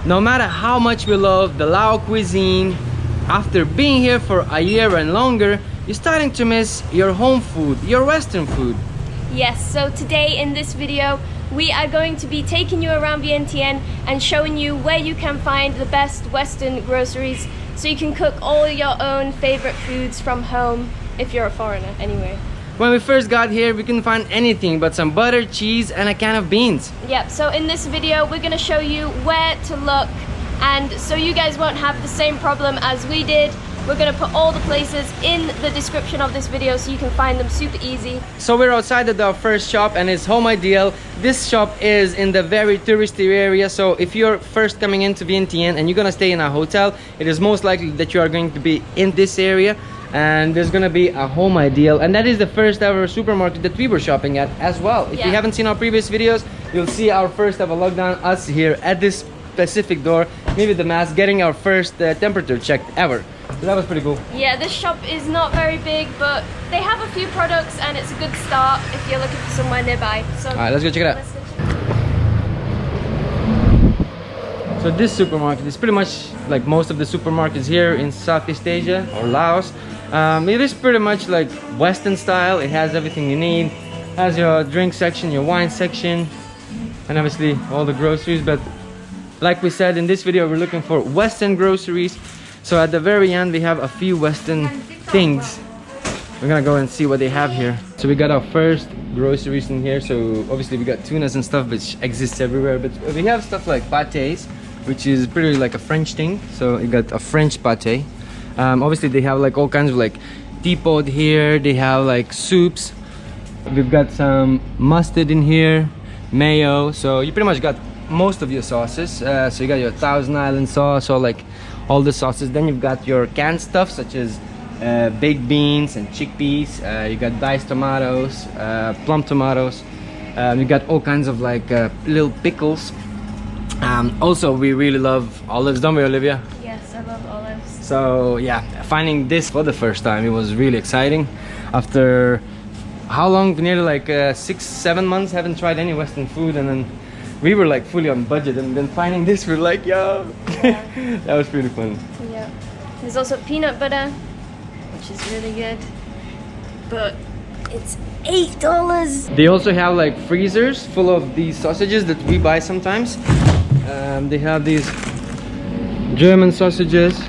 No matter how much we love the Lao cuisine, after being here for a year and longer, you're starting to miss your home food, your Western food. Yes, so today in this video, we are going to be taking you around Vientiane and showing you where you can find the best Western groceries so you can cook all your own favorite foods from home if you're a foreigner anyway. When we first got here, we couldn't find anything but some butter, cheese, and a can of beans. Yep, so in this video, we're gonna show you where to look, and so you guys won't have the same problem as we did, we're gonna put all the places in the description of this video so you can find them super easy. So we're outside of our first shop and it's Home Ideal. This shop is in the very touristy area, so if you're first coming into Vientiane and you're gonna stay in a hotel, it is most likely that you are going to be in this area. And there's gonna be a Home Ideal, and that is the first ever supermarket that we were shopping at as well. If you haven't seen our previous videos, you'll see our first ever lockdown, us here at this specific door, maybe the mask, getting our first temperature checked ever. So that was pretty cool. Yeah, this shop is not very big, but they have a few products and it's a good start if you're looking for somewhere nearby. So alright, let's go check it out. So this supermarket is pretty much like most of the supermarkets here in Southeast Asia or Laos. It is pretty much like Western style. It has everything you need. It has your drink section, your wine section, and obviously all the groceries. But like we said in this video, we're looking for Western groceries. So at the very end, we have a few Western things. We're gonna go and see what they have here. So we got our first groceries in here. So obviously we got tunas and stuff which exists everywhere. But we have stuff like pâtés, which is pretty like a French thing. So you got a French pâté. Obviously they have like all kinds of like teapot here. They have like soups. We've got some mustard in here, mayo. So you pretty much got most of your sauces. So you got your Thousand Island sauce, or like all the sauces. Then you've got your canned stuff such as baked beans and chickpeas. You got diced tomatoes, plum tomatoes. You got all kinds of like little pickles. Also we really love olives, don't we, Olivia? Yes, I love olives. So yeah, finding this for the first time, it was really exciting. After how long? Nearly like 6-7 months haven't tried any Western food, and then we were like fully on budget, and then finding this, we're like, yo, yeah. That was pretty fun. Yeah, there's also peanut butter, which is really good, but it's $8. They also have like freezers full of these sausages that we buy sometimes. They have these German sausages.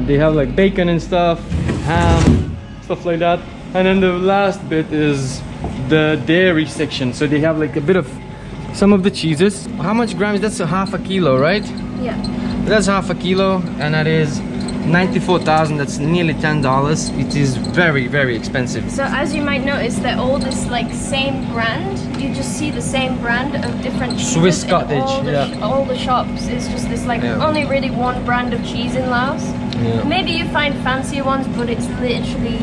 They have like bacon and stuff, ham, stuff like that. And then the last bit is the dairy section. So they have like a bit of some of the cheeses. How much grams? That's a half a kilo, right? Yeah. That's half a kilo, and that is 94,000. That's nearly $10. It is very, very expensive. So as you might notice, they're all this like same brand. You just see the same brand of different cheeses. Swiss cottage, in all the shops. It's just this like only really one brand of cheese in Laos. Yeah. Maybe you find fancier ones, but it's literally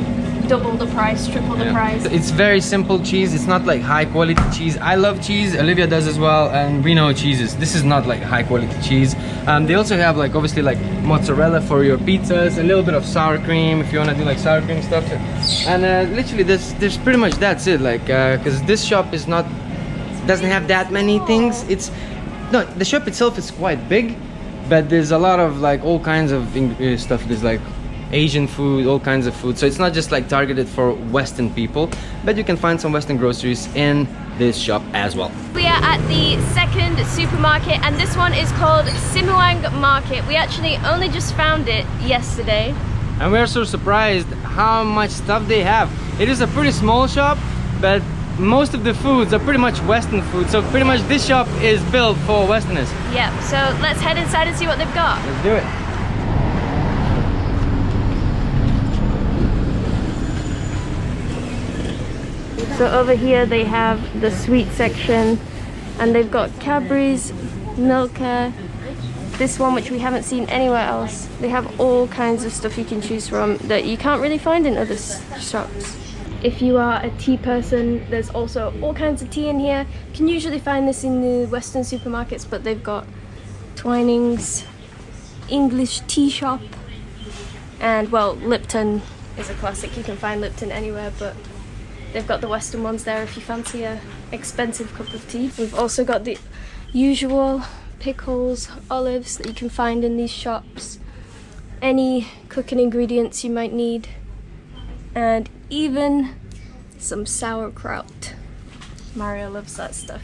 double the price, triple the price. It's very simple cheese. It's not like high quality cheese. I love cheese, Olivia does as well, and we know cheeses. This is not like high quality cheese. They also have like obviously like mozzarella for your pizzas, a little bit of sour cream if you want to do like sour cream stuff. And literally there's pretty much that's it, like because this shop is not, doesn't have that many things. It's no, the shop itself is quite big, but there's a lot of like all kinds of stuff. There's like Asian food, all kinds of food. So it's not just like targeted for Western people, but you can find some Western groceries in this shop as well. We are at the second supermarket, and this one is called Simuang Market. We actually only just found it yesterday. And we're so surprised how much stuff they have. It is a pretty small shop, but most of the foods are pretty much Western food. So pretty much this shop is built for Westerners. Yep, so let's head inside and see what they've got. Let's do it. So over here they have the sweet section, and they've got Cadbury's, Milka, this one which we haven't seen anywhere else. They have all kinds of stuff you can choose from that you can't really find in other shops. If you are a tea person, there's also all kinds of tea in here. You can usually find this in the Western supermarkets, but they've got Twinings, English tea shop, and well, Lipton is a classic. You can find Lipton anywhere, but they've got the Western ones there if you fancy a expensive cup of tea. We've also got the usual pickles, olives that you can find in these shops, any cooking ingredients you might need, and even some sauerkraut. Mario loves that stuff.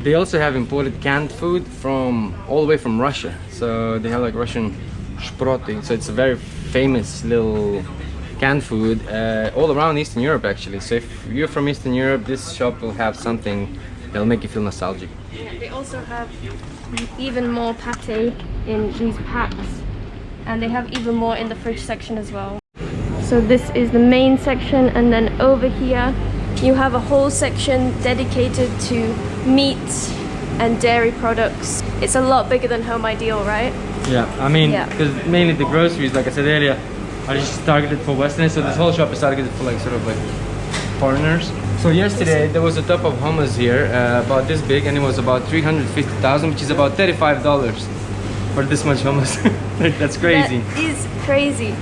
They also have imported canned food from all the way from Russia. So they have like Russian sproti. So it's a very famous little canned food all around Eastern Europe actually. So if you're from Eastern Europe, this shop will have something that'll make you feel nostalgic. Yeah, they also have even more pate in these packs, and they have even more in the fridge section as well. So this is the main section, and then over here you have a whole section dedicated to meats and dairy products. It's a lot bigger than Home Ideal, right? Yeah, I mean, because mainly the groceries, like I said earlier, are just targeted for Westerners. So this whole shop is targeted for like sort of like foreigners. So yesterday there was a tub of hummus here, about this big, and it was about 350,000, which is about $35 for this much hummus. That's crazy. That is crazy.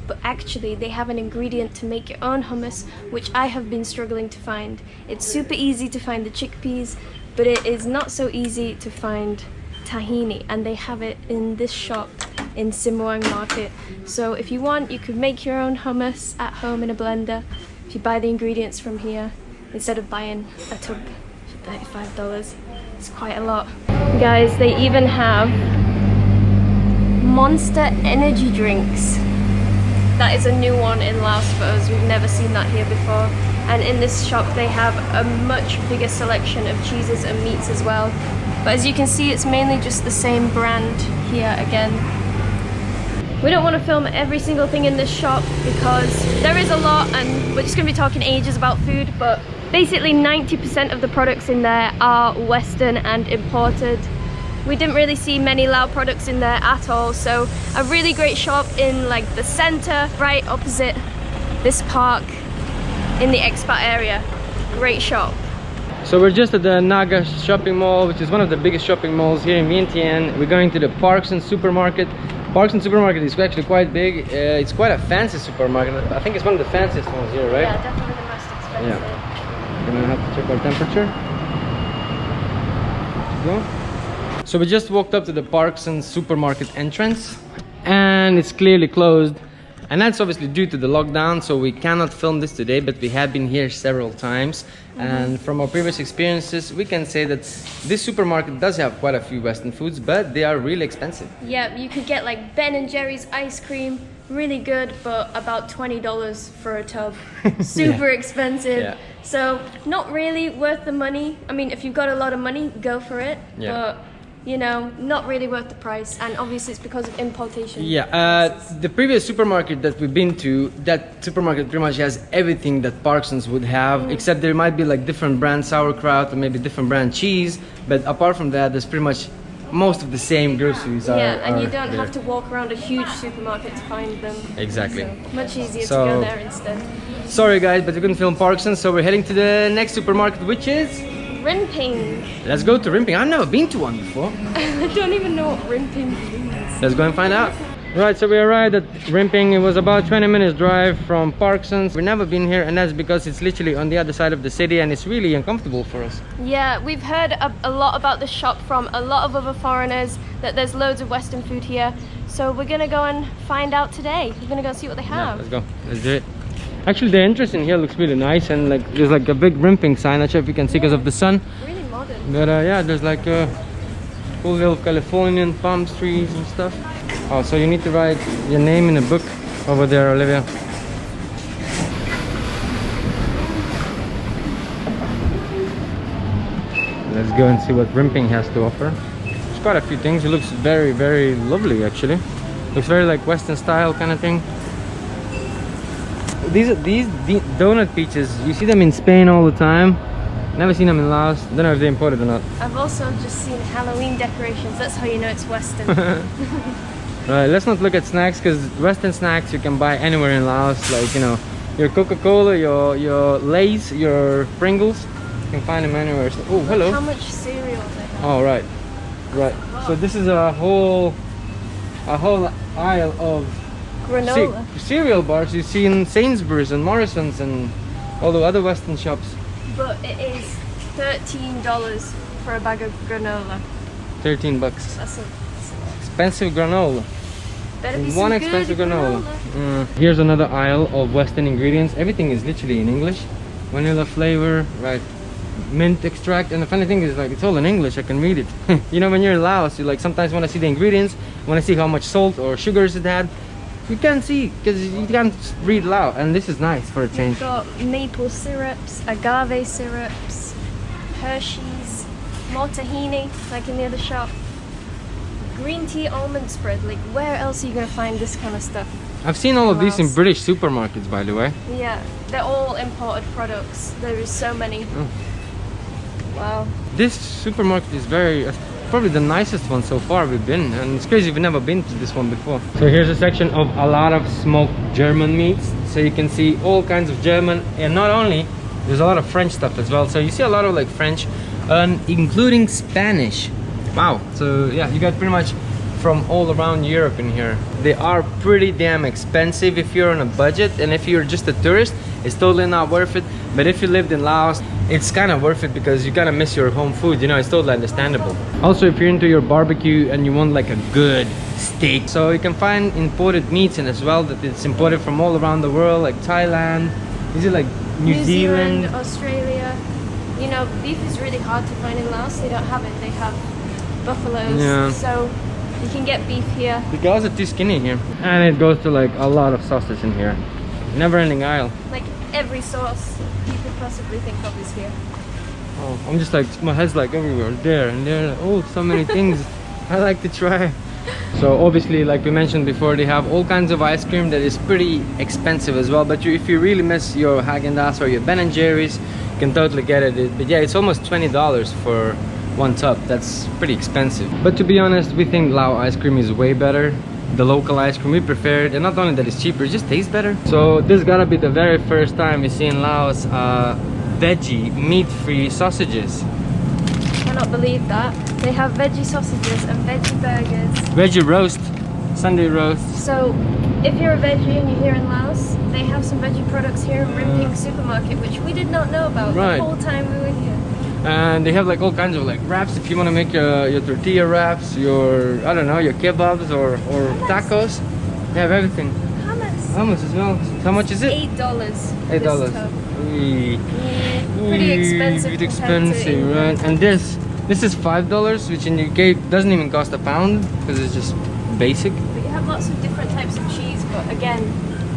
But actually they have an ingredient to make your own hummus, which I have been struggling to find. It's super easy to find the chickpeas, but it is not so easy to find tahini, and they have it in this shop in Simuang Market. So if you want, you could make your own hummus at home in a blender if you buy the ingredients from here instead of buying a tub for $35. It's quite a lot. Guys, they even have Monster energy drinks. That is a new one in Laos for us. We've never seen that here before. And in this shop they have a much bigger selection of cheeses and meats as well. But as you can see, it's mainly just the same brand here again. We don't want to film every single thing in this shop because there is a lot, and we're just going to be talking ages about food, but basically 90% of the products in there are Western and imported. We didn't really see many Lao products in there at all, so a really great shop in like the center, right opposite this park in the expat area. Great shop. So we're just at the Naga shopping mall, which is one of the biggest shopping malls here in Vientiane. We're going to the Paks Supermarket. Paks Supermarket is actually quite big. It's quite a fancy supermarket. I think it's one of the fanciest ones here, right? Yeah, definitely the most expensive. Yeah. We're gonna have to check our temperature. Go. So we just walked up to the Paks Supermarket entrance, and it's clearly closed. And that's obviously due to the lockdown, so we cannot film this today, but we have been here several times. And from our previous experiences, we can say that this supermarket does have quite a few Western foods, but they are really expensive. Yeah, you could get like Ben & Jerry's ice cream, really good, but about $20 for a tub. Super expensive. Yeah. So not really worth the money. I mean, if you've got a lot of money, go for it. Yeah. But you know, not really worth the price, and obviously it's because of importation. Yeah, the previous supermarket that we've been to, that supermarket pretty much has everything that Parsons would have, except there might be like different brand sauerkraut or maybe different brand cheese, but apart from that, there's pretty much most of the same groceries. And you don't have to walk around a huge supermarket to find them. Exactly. So much easier to go there instead. Sorry guys, but we couldn't film Parsons, so we're heading to the next supermarket, which is Rimping. Let's go to Rimping. I've never been to one before. I don't even know what Rimping means. Let's go and find out. Right, so we arrived at Rimping. It was about 20 minutes drive from Parsons. We've never been here, and that's because it's literally on the other side of the city, and it's really uncomfortable for us. Yeah, we've heard a lot about the shop from a lot of other foreigners, that there's loads of Western food here. So we're gonna go and find out today. We're gonna go see what they have. Yeah, let's go. Let's do it. Actually, the entrance in here looks really nice, and like there's like a big Rimping sign. Not sure if you can see because of the sun. Really modern. But yeah, there's like cool little Californian palm trees and stuff. Oh, so you need to write your name in a book over there, Olivia. Let's go and see what Rimping has to offer. There's quite a few things. It looks very, very lovely actually. Looks very like Western style kind of thing. These donut peaches, you see them in Spain all the time. Never seen them in Laos. Don't know if they're imported or not. I've also just seen Halloween decorations. That's how you know it's Western. Right, let's not look at snacks, because Western snacks you can buy anywhere in Laos. Like, you know, your Coca-Cola, your Lay's, your Pringles. You can find them anywhere. So, oh, hello. How much cereal they have. Oh, right. Right. So this is a whole aisle of Granola. Cereal bars you see in Sainsbury's and Morrison's and all the other Western shops. But it is $13 for a bag of granola. 13 bucks. That's a lot. Expensive granola. Better be One some expensive good granola. Here's another aisle of Western ingredients. Everything is literally in English. Vanilla flavor, right? Mint extract, and the funny thing is, like, it's all in English. I can read it. You know, when you're in Laos, you like sometimes want to see the ingredients, want to see how much salt or sugars it had. You can't see because you can't read loud, and this is nice for a change. We've got maple syrups, agave syrups, Hershey's, more tahini, like in the other shop. Green tea almond spread. Like, where else are you gonna find this kind of stuff? I've seen all of these in British supermarkets, by the way. Yeah, they're all imported products. There is so many. Wow. This supermarket is probably the nicest one so far we've been, and it's crazy we've never been to this one before. So here's a section of a lot of smoked German meats, so you can see all kinds of German, and not only, there's a lot of French stuff as well. So you see a lot of like French, including Spanish. Wow. So yeah, you got pretty much from all around Europe in here. They are pretty damn expensive if you're on a budget, and if you're just a tourist, it's totally not worth it. But if you lived in Laos, it's kind of worth it because you kind of miss your home food, you know. It's totally understandable. Also, if you're into your barbecue and you want like a good steak, so you can find imported meats in as well, that it's imported from all around the world, like Thailand, is it like New Zealand, Australia. You know, beef is really hard to find in Laos. They don't have it. They have buffaloes. Yeah. So you can get beef here. The guys are too skinny here. And it goes to like a lot of sausage in here. Never ending aisle. Like every sauce you could possibly think of is here. Oh, I'm just like, my head's like everywhere, there and there. Oh, so many things I like to try. So obviously, like we mentioned before, they have all kinds of ice cream that is pretty expensive as well. But if you really miss your Häagen-Dazs or your Ben & Jerry's, you can totally get it. But yeah, it's almost $20 for one tub. That's pretty expensive. But to be honest, we think Lao ice cream is way better. The local ice cream, we prefer it, and not only that it's cheaper, it just tastes better. So this gotta be the very first time we see in Laos veggie, meat-free sausages. Cannot believe that. They have veggie sausages and veggie burgers. Veggie roast, Sunday roast. So if you're a veggie and you're here in Laos, they have some veggie products here in Rimping Supermarket, which we did not know about the whole time we were here. And they have like all kinds of like wraps if you want to make your tortilla wraps, your, I don't know, your kebabs or tacos. They have everything. Hummus as well. How much is it? $8. $8. Pretty expensive. It's expensive, right? And this is $5, which in the UK doesn't even cost a pound because it's just basic. But you have lots of different types of cheese, but again,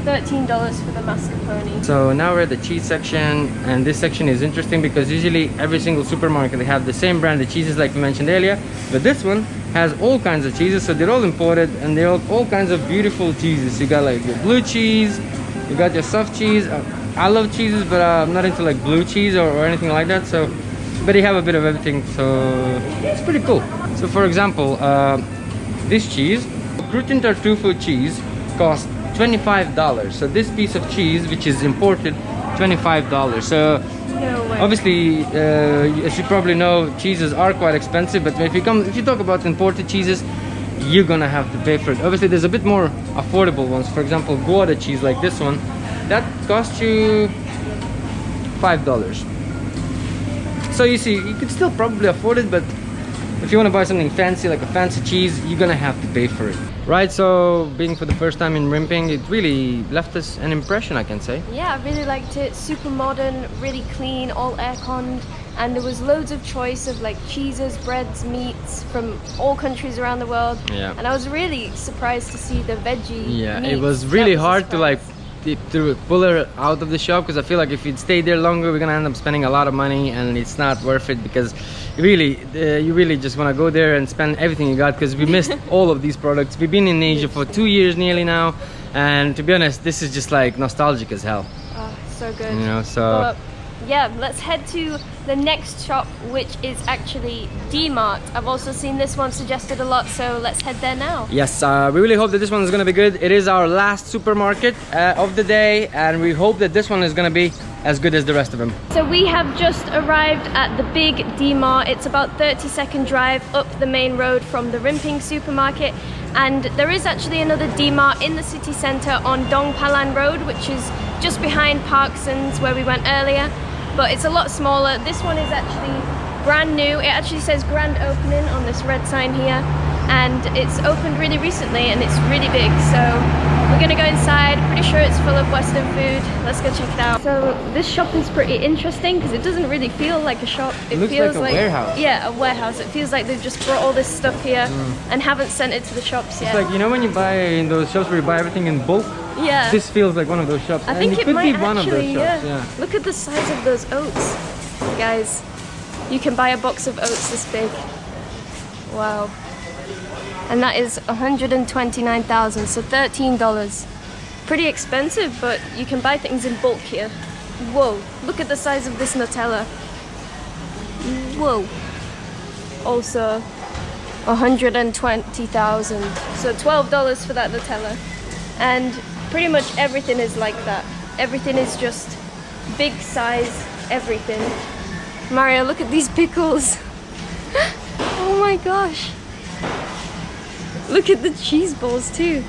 $13 for the mascarpone. So now we're at the cheese section, and this section is interesting because usually every single supermarket they have the same brand of cheeses like we mentioned earlier, but this one has all kinds of cheeses, so they're all imported and they're all kinds of beautiful cheeses. You got like your blue cheese, you got your soft cheese. I love cheeses, but I'm not into like blue cheese or anything like that. So, but they have a bit of everything, so it's pretty cool. So for example, this cheese, Crutin Tartufo cheese, costs $25. So this piece of cheese, which is imported, $25. So No way. obviously, as you probably know, cheeses are quite expensive. But if you talk about imported cheeses, you're gonna have to pay for it. Obviously, there's a bit more affordable ones. For example, Gouda cheese, like this one, that costs you $5. So you see, you could still probably afford it, but if you want to buy something fancy, like a fancy cheese, you're gonna have to pay for it. Right, so being for the first time in Rimping, it really left us an impression, I can say. Yeah, I really liked it. Super modern, really clean, all air-conned, and there was loads of choice of like cheeses, breads, meats from all countries around the world. Yeah. And I was really surprised to see the veggie Yeah, meats. it was That really a hard to like surprise. to pull her out of the shop, because I feel like if you'd stay there longer, we're gonna end up spending a lot of money, and it's not worth it, because really you really just want to go there and spend everything you got, because we missed all of these products. We've been in Asia for 2 years nearly now, and to be honest, this is just like nostalgic as hell, Oh, so good. you know. So But yeah, let's head to the next shop, which is actually D-Mart. I've also seen this one suggested a lot, so let's head there now. yes, we really hope that this one is gonna be good. It is our last supermarket of the day, and we hope that this one is gonna be as good as the rest of them. So we have just arrived at the big D-Mart. It's about 30-second drive up the main road from the Rimping supermarket, and there is actually another D-Mart in the city centre on Dong Palan Road, which is just behind Parkson's where we went earlier, but it's a lot smaller. This one is actually brand new. It actually says grand opening on this red sign here, and it's opened really recently and it's really big. So we're gonna go inside. Pretty sure it's full of Western food. Let's go check it out. So this shop is pretty interesting because it doesn't really feel like a shop. It looks feels like a warehouse. Yeah, a warehouse. It feels like they've just brought all this stuff here and haven't sent it to the shops yet. It's like, you know when you buy in those shops where you buy everything in bulk? Yeah. This feels like one of those shops. I think and it could might be one of those actually, shops, yeah. Look at the size of those oats, guys. You can buy a box of oats this big. Wow. And that is 129,000, so $13. Pretty expensive, but you can buy things in bulk here. Whoa, look at the size of this Nutella. Whoa. Also 120,000, so $12 for that Nutella. And pretty much everything is like that. Everything is just big size, everything. Mario, look at these pickles. Oh my gosh. Look at the cheese balls too.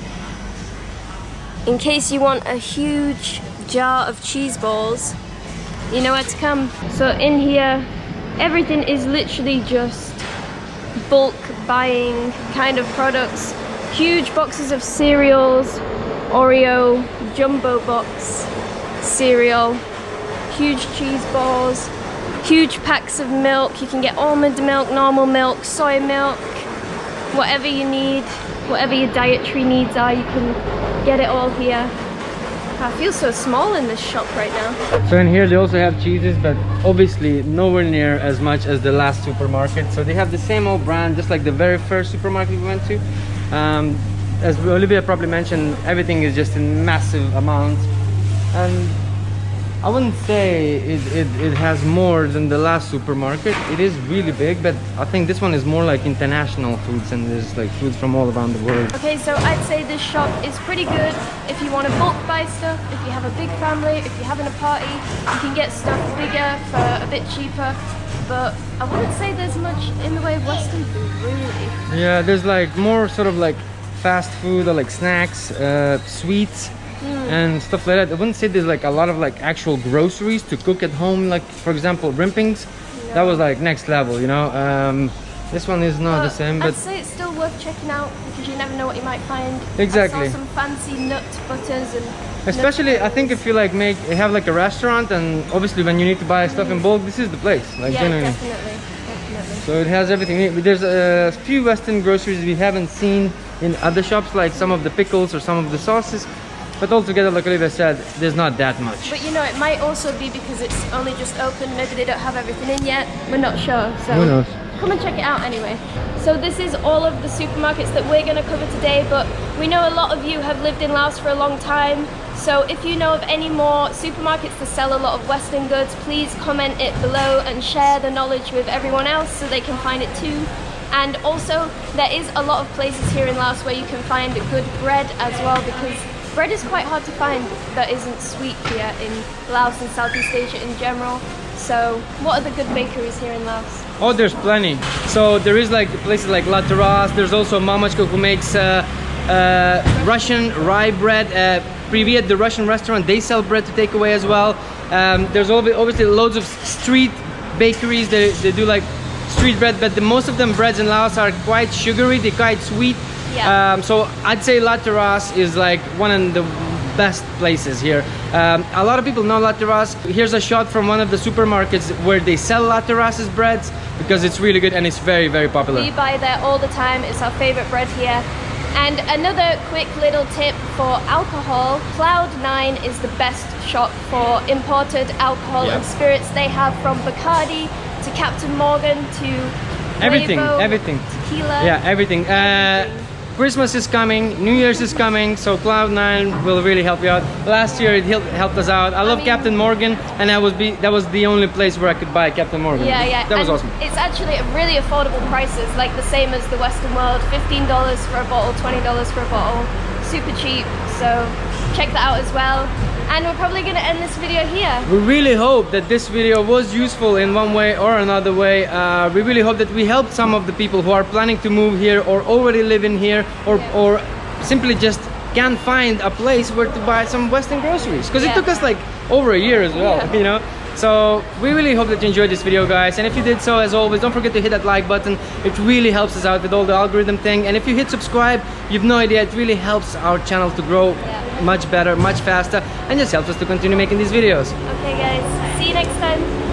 In case you want a huge jar of cheese balls, you know where to come. So in here, everything is literally just bulk buying kind of products. Huge boxes of cereals, Oreo, jumbo box cereal, huge cheese balls, huge packs of milk. You can get almond milk, normal milk, soy milk, whatever you need, whatever your dietary needs are, you can get it all here. I feel so small in this shop right now. So in here they also have cheeses, but obviously nowhere near as much as the last supermarket. So they have the same old brand, just like the very first supermarket we went to. As Olivia probably mentioned, everything is just in massive amounts. And I wouldn't say it has more than the last supermarket. It is really big, but I think this one is more like international foods, and there's like foods from all around the world. Okay, so I'd say this shop is pretty good if you want to bulk buy stuff, if you have a big family, if you're having a party, you can get stuff bigger for a bit cheaper. But I wouldn't say there's much in the way of Western food, really. Yeah, there's like more sort of like fast food or like snacks, sweets. And stuff like that. I wouldn't say there's like a lot of like actual groceries to cook at home, like for example Rimping's. No. That was like next level, you know. This one is not the same, but I'd say it's still worth checking out because you never know what you might find. Exactly. I saw some fancy nut butters and especially I think if you like have like a restaurant, and obviously when you need to buy stuff in bulk, this is the place. Like yeah, genuinely. definitely. So it has everything. There's a few Western groceries we haven't seen in other shops, like some of the pickles or some of the sauces. But altogether, like Olivia said, there's not that much. But you know, it might also be because it's only just open. Maybe they don't have everything in yet. We're not sure. So who knows? Come and check it out anyway. So this is all of the supermarkets that we're going to cover today. But we know a lot of you have lived in Laos for a long time. So if you know of any more supermarkets that sell a lot of Western goods, please comment it below and share the knowledge with everyone else so they can find it too. And also, there is a lot of places here in Laos where you can find good bread as well, because bread is quite hard to find that isn't sweet here in Laos and Southeast Asia in general. So what are the good bakeries here in Laos? Oh, there's plenty. So there is like places like La Terrasse. There's also Mamachko who makes Russian rye bread. Privyet, the Russian restaurant, they sell bread to take away as well. There's obviously loads of street bakeries. They do like street bread, but most of them breads in Laos are quite sugary. They're quite sweet. Yeah. So I'd say La Terrasse is like one of the best places here. A lot of people know La Terrasse. Here's a shot from one of the supermarkets where they sell La Terrasse's breads, because it's really good and it's very, very popular. We buy there all the time. It's our favorite bread here. And another quick little tip for alcohol, Cloud9 is the best shop for imported alcohol and spirits. They have from Bacardi to Captain Morgan to everything, Quavo, everything. Tequila. Yeah, everything. Christmas is coming, New Year's is coming, so Cloud9 will really help you out. Last year it helped us out. I love Captain Morgan, and that was the only place where I could buy Captain Morgan. Yeah, yeah. That was awesome. It's actually at really affordable prices, like the same as the Western world. $15 for a bottle, $20 for a bottle. Super cheap, so check that out as well. And we're probably going to end this video here. We really hope that this video was useful in one way or another way. We really hope that we helped some of the people who are planning to move here or already live in here, or simply just can't find a place where to buy some Western groceries. Because it took us like over a year as well, you know. So we really hope that you enjoyed this video, guys, and if you did so, as always, don't forget to hit that like button. It really helps us out with all the algorithm thing, and if you hit subscribe, you've no idea, it really helps our channel to grow much better, much faster, and just helps us to continue making these videos. Okay guys, see you next time.